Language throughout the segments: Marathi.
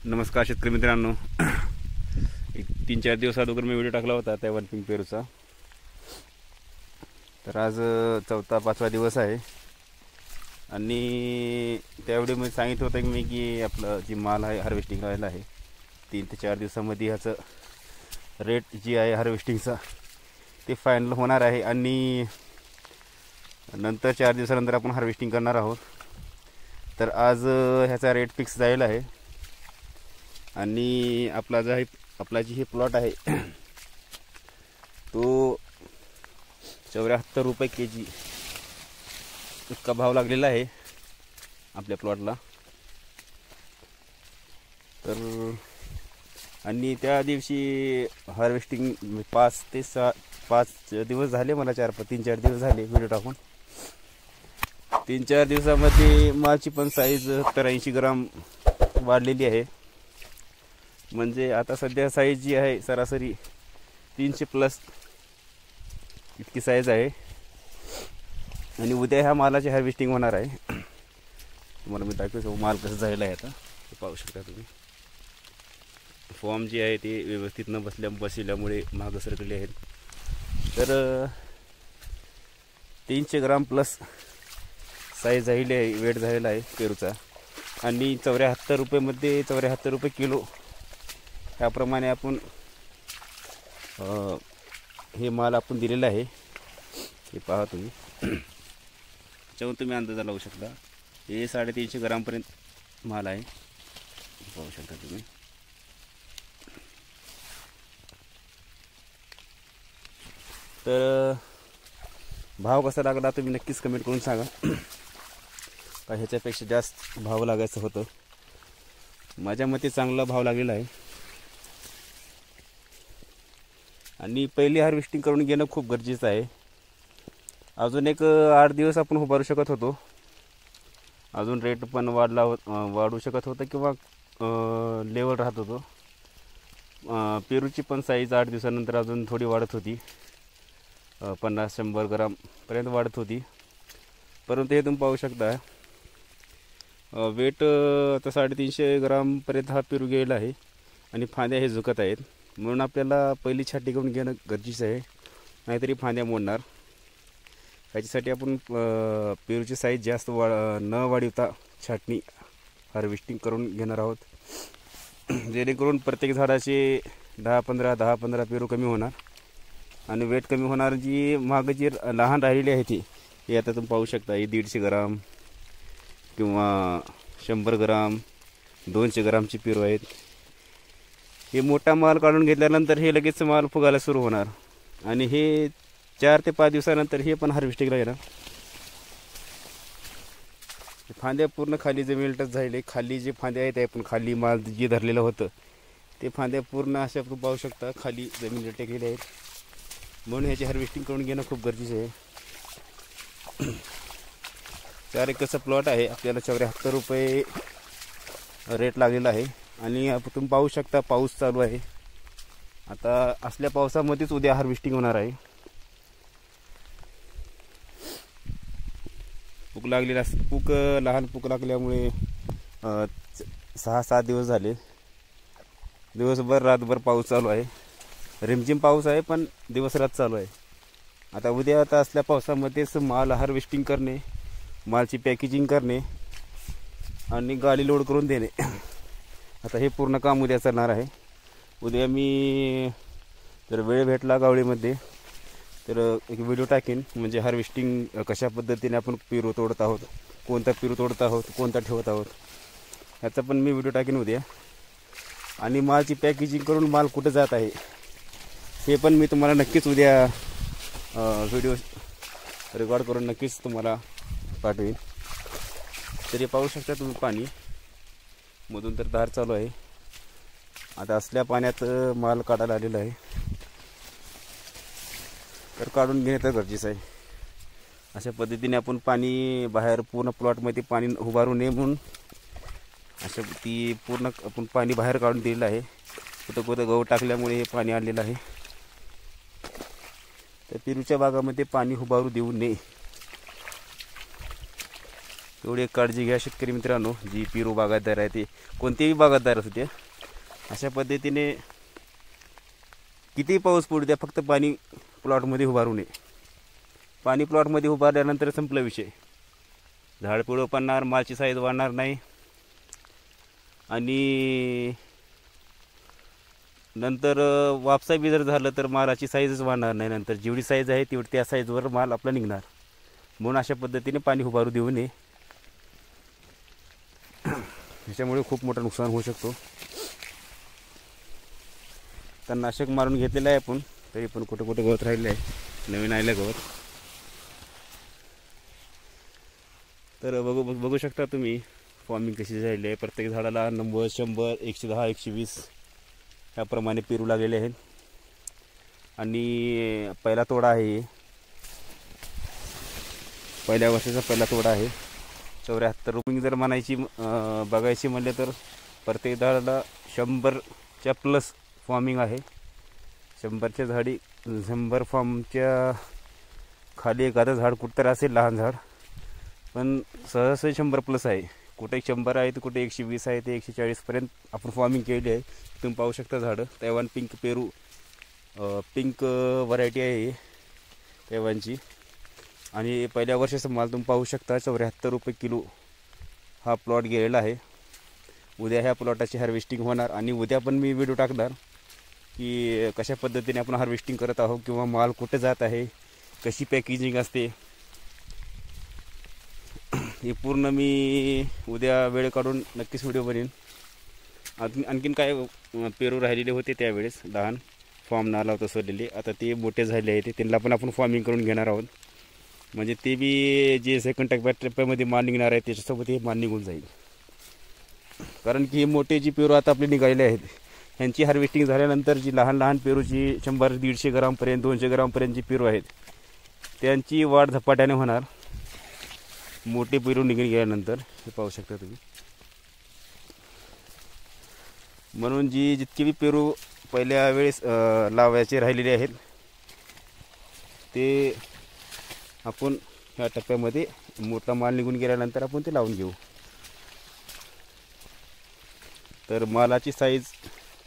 नमस्कार शेतकरी मित्रांनो. एक 3-4 दिवस अगोदर मी व्हिडिओ टाकला होता त्या वनपिंक पेरूचा. तर आज 4-5वा दिवस आहे आणि त्या व्हिडिओमध्ये सांगितलं होतं मी की आपलं जी माल आहे हार्वेस्टिंग राहिला आहे 3 ते 4 दिवसामध्ये ह्याचं रेट जी आहे हार्वेस्टिंगचा ते फायनल होणार आहे आणि नंतर 4 दिवसानंतर आपण हार्वेस्टिंग करणार आहोत. तर आज ह्याचा रेट फिक्स झालेला आहे आणि आपला जी हे प्लॉट आहे तो 74 रुपये kg इतका भाव लागलेला आहे आपल्या प्लॉटला. तर आणि त्या दिवशी हार्वेस्टिंग 5 दिवस झाले मला, 3-4 दिवस झाले व्हिडिओ टाकून. 3-4 दिवसामध्ये मालची पण साईज 80 ग्राम वाढलेली आहे. म्हणजे आता सध्या साईज जी आहे सरासरी 300+ इतकी साईज आहे आणि उद्या ह्या मालाची हार्वेस्टिंग होणार आहे. तुम्हाला मी दाखवतो माल कसं झालेला आहे. आता ते पाहू शकता तुम्ही. फॉर्म जी आहे ते व्यवस्थित न बसल्यामुळे मागं सरकले आहेत. तर 300 ग्राम प्लस साईज झालेली आहे, वेट झालेला आहे पेरूचा. आणि 74 रुपयेमध्ये 74 रुपये किलो त्याप्रमाणे आपण हे माल आपण दिलेला आहे. हे पहा तुम्ही, त्याच्यावरून तुम्ही अंदाजा लावू शकता. हे 350 ग्रामपर्यंत माल आहे, पाहू शकता तुम्ही. तर भाव कसा लागला तुम्ही नक्कीच कमेंट करून सांगा. का ह्याच्यापेक्षा जास्त भाव लागायचं होतं. माझ्या मते चांगला भाव लागलेला आहे आणि पहिली हार्वेस्टिंग करून घेणं खूप गरजेचं आहे. अजून एक 8 दिवस आपण उभारू शकत होतो, अजून रेट पण वाढू शकत होतं किंवा लेवल राहत होतो. पेरूची पण साईज 8 दिवसानंतर अजून थोडी वाढत होती, 50-100 ग्रामपर्यंत वाढत होती. परंतु हे तुम्ही पाहू शकता वेट आता 350 ग्रामपर्यंत हा पेरू गेला आहे आणि फांद्या हे झुकत आहेत. म्हणून आपल्याला पहिली छाटणी करून घेणं गरजेचं आहे, नाहीतरी फांद्या मोडणार. ह्याच्यासाठी आपण पेरूची साईज जास्त न वाढवता छाटणी हार्वेस्टिंग करून घेणार आहोत, जेणेकरून प्रत्येक झाडाचे 10-15 पेरू कमी होणार आणि वेट कमी होणार. जी मागं जी लहान राहिलेली आहे ती हे आता तुम्ही पाहू शकता. ही 150 ग्राम किंवा 100 ग्राम 200 ग्रामची पेरू आहेत. हे मोठा माल काढून घेतल्यानंतर हे लगेच माल फुगायला सुरू होणार आणि हे 4 ते 5 दिवसानंतर हे पण हार्वेस्टिंगला येणार. फांद्या पूर्ण खाली जमीन टच झालेले, खाली जे फांद्या आहेत आपण खाली माल जे धरलेलं होतं ते फांद्या पूर्ण अशा पाहू शकता खाली जमीन टेकलेले आहेत. म्हणून ह्याची हार्वेस्टिंग करून घेणं खूप गरजेचं आहे. 4 एकरचा प्लॉट आहे, आपल्याला 74 रुपये रेट लागलेला आहे आणि तुम्ही पाहू शकता पाऊस चालू आहे. आता असल्या पावसामध्येच उद्या हार्वेस्टिंग होणार आहे. लहान पूक लागल्यामुळे 6-7 दिवस झाले, दिवसभर रातभर पाऊस चालू आहे. रिमझिम पाऊस आहे पण दिवस रात चालू आहे. आता असल्या पावसामध्येच माल हार्वेस्टिंग करणे, मालची पॅकेजिंग करणे आणि गाडी लोड करून देणे, आता हे पूर्ण काम उद्या चालणार आहे. उद्या मी जर वेळ भेटला गावडीमध्ये तर एक व्हिडिओ टाकेन, म्हणजे हार्वेस्टिंग कशा पद्धतीने आपण पेरू तोडत आहोत, कोणता पेरू तोडत आहोत, कोणता ठेवत आहोत, ह्याचा पण मी व्हिडिओ टाकेन उद्या. आणि मालची पॅकेजिंग करून माल कुठं जात आहे हे पण मी तुम्हाला नक्कीच उद्या व्हिडिओ रेकॉर्ड करून नक्कीच तुम्हाला पाठवेन. तरी पाहू शकता तुम्ही पाणी मधून तर धार चालू आहे. आता असल्या पाण्यात माल काढायला आलेला आहे, तर काढून घेणे तर गरजेचं आहे. अशा पद्धतीने आपण पाणी बाहेर पूर्ण प्लॉटमध्ये पाणी उभारू नये म्हणून अशा ती पूर्ण आपण पाणी बाहेर काढून दिलेलं आहे. कुठं गहू टाकल्यामुळे हे पाणी आलेलं आहे. तर पेरूच्या बागामध्ये पाणी उभारू देऊ नये. तेवढी एक काळजी घ्या शेतकरी मित्रांनो, जी पेरू बागायतदार आहे ते कोणतेही बागायतदार असू द्या, अशा पद्धतीने कितीही पाऊस पडू द्या, फक्त पाणी प्लॉटमध्ये उभारू नये. पाणी प्लॉटमध्ये उभारल्यानंतर संपला विषय. झाड पिवळं पडणार, मालची साईज वाढणार नाही आणि नंतर वापसा बी जर झालं तर मालाची साईजच वाढणार नाही. नंतर जेवढी साईज आहे तेवढी त्या साईजवर माल आपला निघणार. म्हणून अशा पद्धतीने पाणी उभारू देऊ नये, ह्याच्यामुळे खूप मोठं नुकसान होऊ शकतो. तर नाशक मारून घेतलेलं आहे आपण, तरी पण कुठं कुठं गवत राहिलं आहे, नवीन आलेलं गवत. तर बघू शकता तुम्ही फॉर्मिंग कशी झालेली आहे. प्रत्येक झाडाला 90, 100, 110, 120 याप्रमाणे पेरू लागलेले आहेत. आणि पहिला तोडा आहे, पहिल्या वर्षाचा पहिला तोडा आहे. 74 रुपये जर म्हणायची बघायची म्हणले तर प्रत्येक झाडाला 100च्या प्लस फॉर्मिंग आहे. 100च्या झाडी, 100 फॉर्मच्या खाली एखादं झाड कुठं असेल लहान झाड, पण सहसा 100 प्लस आहे. कुठे 100 आहे तर कुठे 120 आहे ते 140पर्यंत आपण फॉर्मिंग केली आहे. तुम्ही पाहू शकता झाडं. तैवान पिंक पेरू, पिंक व्हरायटी आहे तैवानची. आणि पहिल्या वर्षाचा माल तुम्ही पाहू शकता, 74 रुपये किलो हा प्लॉट गेलेला आहे. उद्या ह्या प्लॉटाची हार्वेस्टिंग होणार आणि उद्या पण मी व्हिडिओ टाकणार की कशा पद्धतीने आपण हार्वेस्टिंग करत आहोत किंवा माल कुठे जात आहे, कशी पॅकेजिंग असते, हे पूर्ण मी उद्या वेळ काढून नक्कीच व्हिडिओ बनवीन. आणखीन काय पेरू राहिलेले होते त्यावेळेस लहान फॉर्म नाला होता सोडलेले, आता ते मोठे झाले आहेत, त्यांना पण आपण फॉर्मिंग करून घेणार आहोत. म्हणजे ते बी जे सेकंड टप्प्यामध्ये माल निघणार आहे त्याच्यासोबत हे माल निघून जाईल. कारण की हे मोठे जी पेरू आता आपले निघालेले आहेत, ह्यांची हार्वेस्टिंग झाल्यानंतर जी लहान लहान पेरूची 100-150 ग्रामपर्यंत 200 ग्रामपर्यंत जी पेरू आहेत त्यांची वाढ झपाट्याने होणार. मोठे पेरू निघून गेल्यानंतर हे पाहू शकता तुम्ही. म्हणून जितके बी पेरू पहिल्या वेळेस लावायचे राहिलेले आहेत ते आपण ह्या टप्प्यामध्ये मोठा माल निघून गेल्यानंतर आपण ते लावून घेऊ. तर मालाची साईज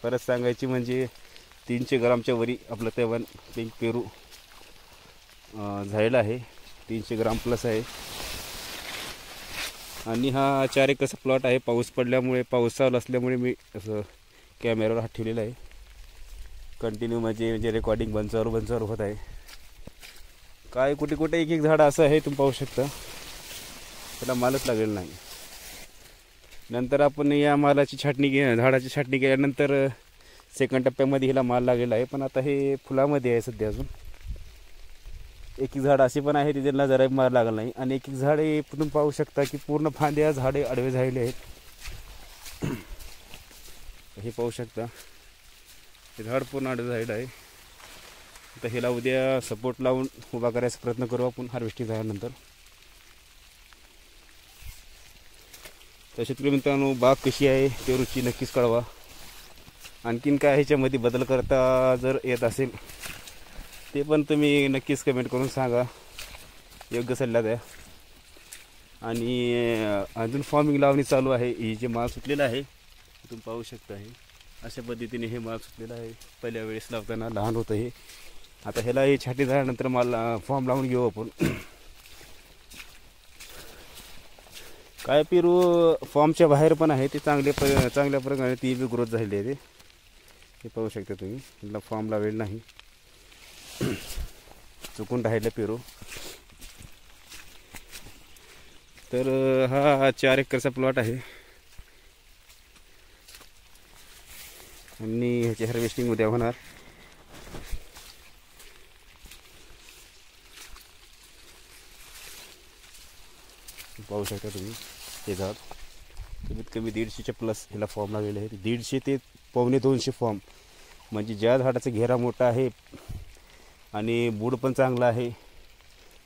परत सांगायची म्हणजे 300 ग्रामच्या वरी आपलं तैवान पिंक पेरू झालेला आहे. 300 ग्राम प्लस आहे. आणि हा 4 एकरचा प्लॉट आहे. पाऊस पडल्यामुळे, पाऊस चालू असल्यामुळे मी असं कॅमेऱ्यावर हात ठेवलेला आहे. कंटिन्यू म्हणजे रेकॉर्डिंग बंचावर होत आहे. काय कुठे कुठे एक एक झाड असं आहे तुम्ही पाहू शकता, त्याला मालच लागलेला नाही. नंतर आपण या मालाची झाडाची छाटणी केल्यानंतर सेकंड टप्प्यामध्ये हिला माल लागलेला आहे. पण आता हे फुलामध्ये आहे सध्या. अजून एक झाड असे पण आहे त्यांना जरा माल लागला नाही. आणि एक झाड हे तुम्ही पाहू शकता की पूर्ण फांद्या झाडे आडवे झालेले आहेत. हे पाहू शकता, हे झाड पूर्ण आडवे झालेलं आहे. आता ह्याला उद्या सपोर्ट लावून उभा करायचा प्रयत्न करू आपण हार्वेस्टिंग झाल्यानंतर. तर शेतकरी मित्रांनो, बाग कशी आहे पेरूची नक्कीच कळवा. आणखीन काय ह्याच्यामध्ये बदल करता जर येत असेल ते पण तुम्ही नक्कीच कमेंट करून सांगा, योग्य सल्ला द्या. आणि अजून फॉर्मिंग लावणी चालू आहे. हे जे माल सुटलेला आहे तुम्ही पाहू शकता, हे अशा पद्धतीने हे माल सुटलेला आहे. पहिल्या वेळेस लावताना लहान होतं हे. आता ह्याला हे छाटी झाल्यानंतर माल फॉर्म लावून घेऊ आपण. काय पेरू फॉर्मच्या बाहेर पण आहे ते चांगल्या प्रकारे ती बी ग्रोथ झालेली आहे. ते पाहू शकता तुम्ही, ह्याला फॉर्म लावलेला नाही, चुकून राहिलं पेरू. तर हा 4 एकरचा प्लॉट आहे आणि ह्याची हार्वेस्टिंग उद्या होणार. पाहू शकता तुम्ही, हे झाड कमीत कमी 150च्या प्लस ह्याला फॉर्म लागलेले आहेत. 150 ते 1.25 फॉर्म. म्हणजे ज्या झाडाचा घेरा मोठा आहे आणि बूड पण चांगला आहे,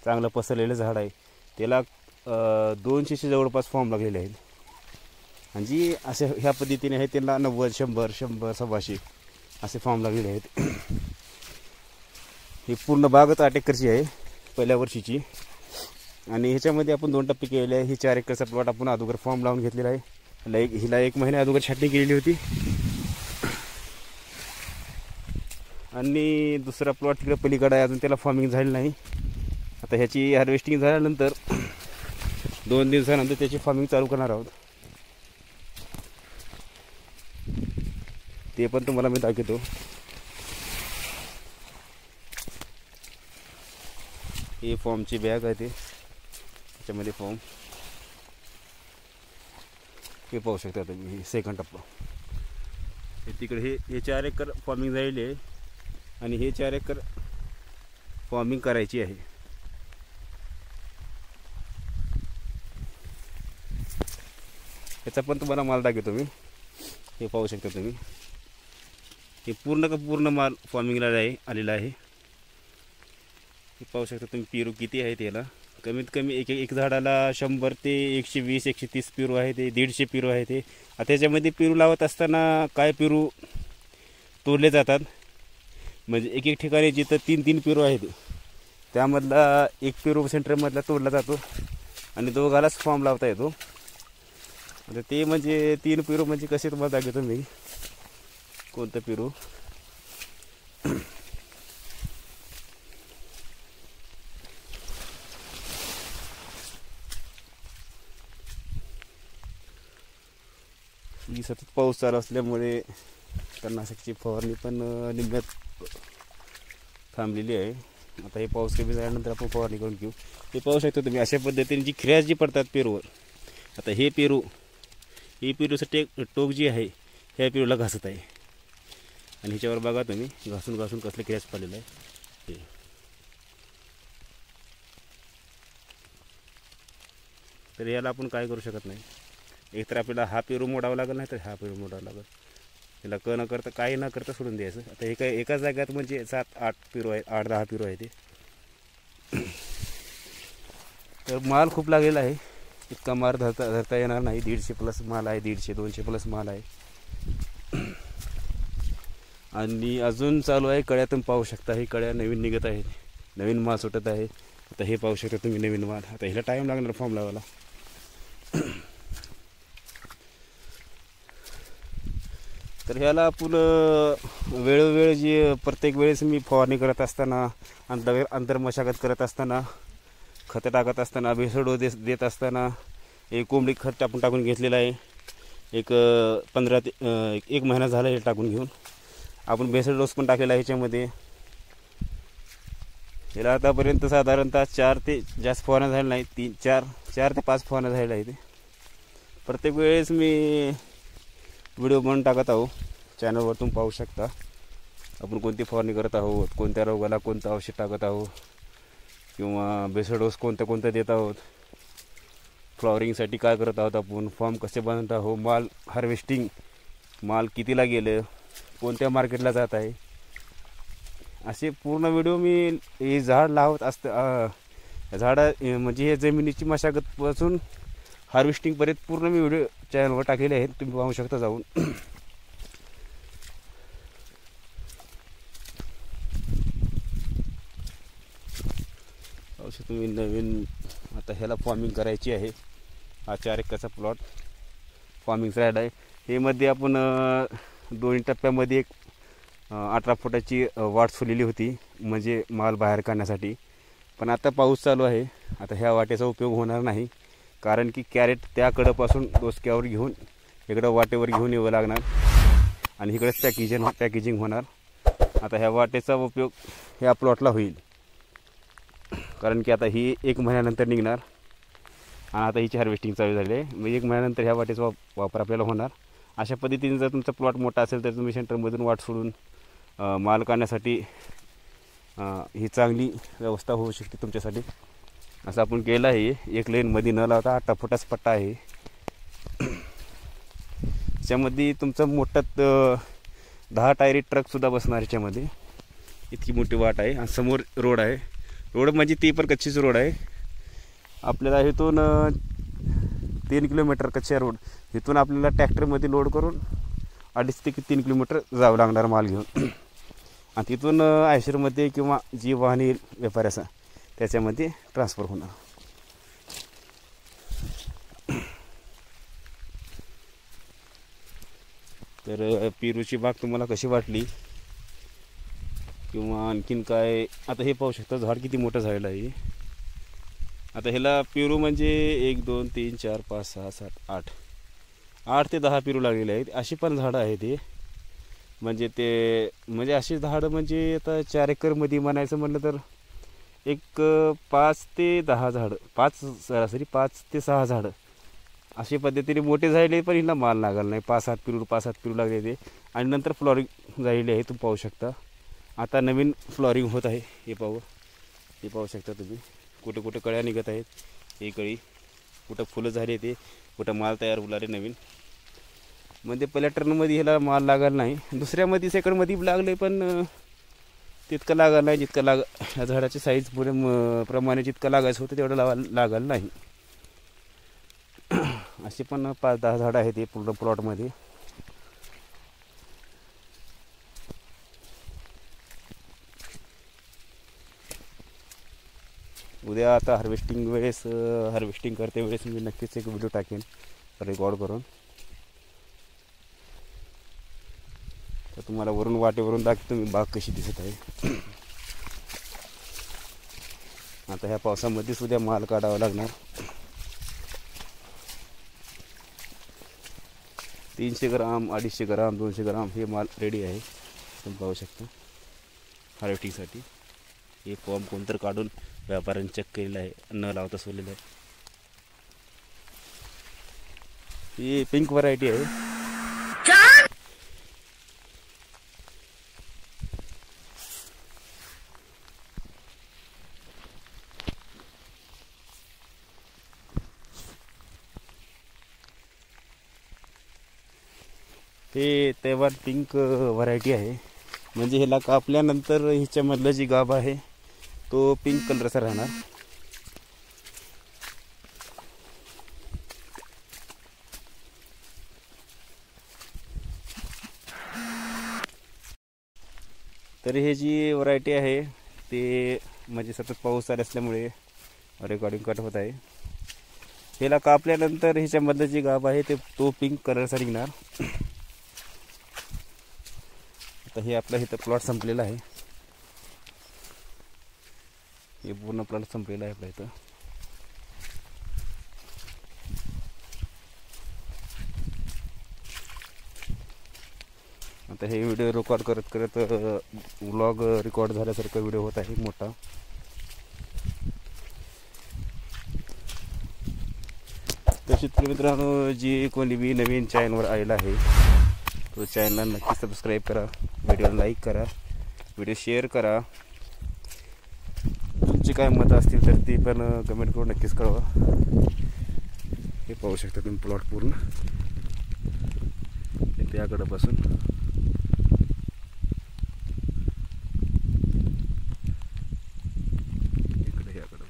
चांगलं पसरलेलं झाड आहे, त्याला 200च्या जवळपास फॉर्म लागलेले आहेत. आणि जी अशा ह्या पद्धतीने आहे त्यांना 90, 100, 100, 125 असे फॉर्म लागलेले आहेत. ही पूर्ण बागच 8 एकरची आहे पहिल्या वर्षीची. आणि ह्याच्यामध्ये आपण 2 टप्पे केलेले आहे. ही 4 एकरचा प्लॉट आपण अगोदर फॉर्म लावून घेतलेला आहे. हिला 1 महिना अगोदर छाटणी केलेली होती. आणि दुसरा प्लॉट तिकडे पलीकडे आहे, अजून त्याला फॉर्मिंग झाली नाही. आता ह्याची हार्वेस्टिंग झाल्यानंतर 2 दिवसानंतर त्याची फॉर्मिंग चालू करणार आहोत. ते पण तुम्हाला मी दाखवतो. ही फॉर्मची बॅग आहे, त्याच्यामध्ये फॉर्म हे पाहू शकता तुम्ही. सेकंड टप्पा हे तिकडे हे 4 एकर फॉर्मिंग झालेली आहे आणि हे 4 एकर फॉर्मिंग करायची आहे. याचा पण तुम्हाला माल दाखवतो मी. हे पाहू शकता तुम्ही. हे पूर्ण माल फॉर्मिंगला आलेला आहे. हे पाहू शकता तुम्ही. पेरू किती आहे त्याला, कमीत कमी एक झाडाला 100 ते 120 130 पेरू आहे. ते 150 पेरू आहे. ते आता त्याच्यामध्ये पेरू लावत असताना काय पेरू तोडले जातात, म्हणजे एक ठिकाणी जिथं 3 पेरू आहेत त्यामधला एक पेरू सेंटरमधला तोडला जातो आणि दोघालाच फॉर्म लावता येतो. आता ते म्हणजे 3 पेरू म्हणजे कसे तुम्हाला दाखवतो मी. कोणतं पेरू ही सतत पाऊस चालू असल्यामुळे तणनाशकाची फवारणी पण निम्म्यात थांबलेली आहे. आता हे पाऊस कमी झाल्यानंतर आपण फवारणी करून घेऊ. हे पाहू शकता तुम्ही. अशा पद्धतीने जी ख्रॅच जी पडतात पेरूवर, आता हे पेरूसाठी टोक जी आहे ह्या पेरूला घासत आहे आणि ह्याच्यावर बघा तुम्ही घासून कसले क्रॅच पडलेलं आहे. तर याला आपण काय करू शकत नाही. एक तर आपल्याला हा पेरू मोडावा लागेल, नाही तर हा पेरू मोडावा लागेल. त्याला न करता काही न करता सोडून द्यायचं. आता एका जाग्यात म्हणजे 7-8 पेरू आहे, 8-10 पेरू आहे ते. तर माल खूप लागलेला आहे. इतका माल धरता येणार नाही. 150+ माल आहे, 150-200+ माल आहे. आणि अजून चालू आहे. कळ्यातून पाहू शकता. हे कळ्या नवीन निघत आहेत, नवीन माल सुटत आहे. आता हे पाहू शकता तुम्ही नवीन माल. आता ह्याला टाईम लागणार फॉर्म लावायला. तर ह्याला आपण वेळोवेळ जी प्रत्येक वेळेस मी फवारणी करत असताना, आंतरमशागत करत असताना, खतं टाकत असताना, भेसळ डोस देत असताना एक कोंबडी खत आपण टाकून घेतलेलं आहे. एक 15 ते 1 महिना झाला हे टाकून घेऊन. आपण भेसळ डोस पण टाकलेला आहे ह्याच्यामध्ये. याला आतापर्यंत साधारणतः 4 ते जास्त फवारण्या झाल्या नाही, 4 ते 5 फवारण्या झालेल्या आहेत. प्रत्येक वेळेस मी व्हिडिओ बनवून टाकत आहो. चॅनलवरतून पाहू शकता आपण कोणती फवारणी करत आहोत, कोणत्या रोगाला कोणतं औषध टाकत आहोत, किंवा भेसळ डोस कोणतं देत आहोत, फ्लॉवरिंगसाठी काय करत आहोत, आपण फॉर्म कसे बनवत आहोत, माल हार्वेस्टिंग माल कितीला गेलं, कोणत्या मार्केटला जात आहे, असे पूर्ण व्हिडिओ मी हे झाड लावत असतं. म्हणजे हे जमिनीची मशागतपासून हार्वेस्टिंगपर्यंत पूर्ण मी व्हिडिओ चॅनलवर टाकलेले आहेत. तुम्ही पाहू शकता जाऊन. तुम्ही नवीन आता ह्याला फॉर्मिंग करायची आहे. हा 4 एकरचा प्लॉट फॉर्मिंगचा राहिला आहे. हे मध्ये आपण 2 टप्प्यामध्ये एक 18 फुटाची वाट सोडलेली होती, म्हणजे माल बाहेर काढण्यासाठी. पण आता पाऊस चालू आहे. आता ह्या वाटेचा उपयोग होणार नाही, कारण की कॅरेट त्या कडेपासून डोसक्यावर घेऊन इकडं वाटेवर घेऊन यावं लागणार आणि इकडेच पॅकेजिंग होणार. आता ह्या वाटेचा उपयोग ह्या प्लॉटला होईल, कारण की आता ही 1 महिन्यानंतर निघणार आणि आता हिची हार्वेस्टिंग चालू झाली आहे. मग 1 महिन्यानंतर ह्या वाटेचा वापर आपल्याला होणार. अशा पद्धतीने जर तुमचा प्लॉट मोठा असेल तर तुम्ही सेंटरमधून वाट सोडून माल काढण्यासाठी ही चांगली व्यवस्था होऊ शकते तुमच्यासाठी. असं आपण केलं आहे. 1 लेनमध्ये न लावता 18 फुटाचा पट्टा आहे. त्याच्यामध्ये तुमचा मोठा 10 टायरी ट्रकसुद्धा बसणार याच्यामध्ये. इतकी मोठी वाट आहे आणि समोर रोड आहे. रोड म्हणजे ती पण कच्चीच रोड आहे. आपल्याला इथून 3 किलोमीटर कच्च्या रोड, इथून आपल्याला ट्रॅक्टरमध्ये लोड करून 2.5 ते 3 किलोमीटर जावं लागणार माल घेऊन. आणि तिथून आयशरमध्ये किंवा जी वाहने व्यापारी असा त्याच्यामध्ये ट्रान्सफर होणार. तर पेरूची बाग तुम्हाला कशी वाटली किंवा आणखीन काय, आता हे पाहू शकता झाड किती मोठं झालेलं आहे. आता ह्याला पेरू म्हणजे 1 2 3 4 5 6 7 8 ते 10 पेरू लागलेले आहेत. अशी पण झाडं आहेत ते, म्हणजे अशी झाडं म्हणजे आता 4 एकरमध्ये म्हणायचं म्हटलं तर एक 5 ते 10 झाडं, सरासरी 5 ते 6 झाडं अशा पद्धतीने मोठे झालेले, पण हिला माल लागला नाही. 5 7 पेरू लागले ते, आणि नंतर फ्लॉरिंग झालेली आहे. तुम्ही पाहू शकता आता नवीन फ्लॉरिंग होत आहे. हे पाहू शकता तुम्ही, कुठे कुठे कळ्या निघत आहेत. ही कळी कुठं फुलं झाली ते, कुठं माल तयार होणार आहे नवीन. म्हणजे पहिल्या टर्नमध्ये ह्याला माल लागला नाही, दुसऱ्यामध्ये सेकंडमध्ये लागले, पण तितकं लागलं नाही जितकं ह्या झाडाची साईज प्रमाणे जितकं लागायचं होतं तेवढं लागलं नाही. असे पण 5-10 झाडं आहेत हे पूर्ण प्लॉटमध्ये. उद्या आता हार्वेस्टिंग करते वेळेस मी नक्कीच एक व्हिडिओ टाकेन रेकॉर्ड करून. तर तुम्हाला वाटेवरून दाखवतो मी बाग कशी दिसत आहे. आता ह्या पावसामध्येच उद्या माल काढावा लागणार. 300 ग्राम 250 ग्राम 200 ग्राम हे माल रेडी आहे. तुम्ही पाहू शकता हार्वेस्टिंगसाठी. हे फॉर्म कोणतर काढून व्यापाऱ्यांनी चेक केलेलं आहे, न लावता सोडलेलं आहे. ही पिंक व्हरायटी आहे. हे तैवान पिंक व्हरायटी आहे. म्हणजे ह्याला कापल्यानंतर ह्याच्यामधलं जी गाभ आहे तो पिंक कलरचा राहणार. तर हे जी व्हरायटी आहे ते म्हणजे सतत पाऊस चालू असल्यामुळे रेकॉर्डिंग कट होत आहे. ह्याला कापल्यानंतर ह्याच्यामधलं जी गाभ आहे तो पिंक कलरचा निघणार. आता हे आपलं इथं प्लॉट संपलेला आहे. हे पूर्ण प्लॉट संपलेला आहे आपल्या इथं. आता हे व्हिडिओ रेकॉर्ड करत व्लॉग रेकॉर्ड झाल्यासारखा व्हिडिओ होत आहे मोठा. तर शेतकरी मित्रांनो, जी कोणी बी नवीन चॅनलवर आलेला आहे तो चॅनलला नक्की सबस्क्राईब करा, व्हिडिओ लाईक करा, व्हिडिओ शेअर करा. तुमची काय मतं असतील तर ती पण कमेंट करून नक्कीच कळवा. हे पाहू शकता तुम्ही प्लॉट पूर्ण त्याकडपासून इकडे याकडे.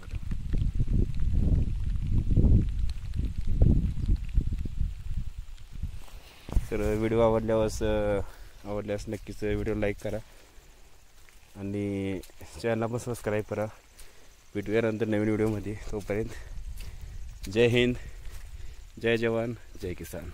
तर व्हिडिओ आवडल्यास नक्कीच व्हिडिओ लाईक करा आणि चॅनलला पण सबस्क्राईब करा. भेटूया नंतर नवीन व्हिडिओमध्ये. तोपर्यंत जय हिंद, जय जवान, जय किसान.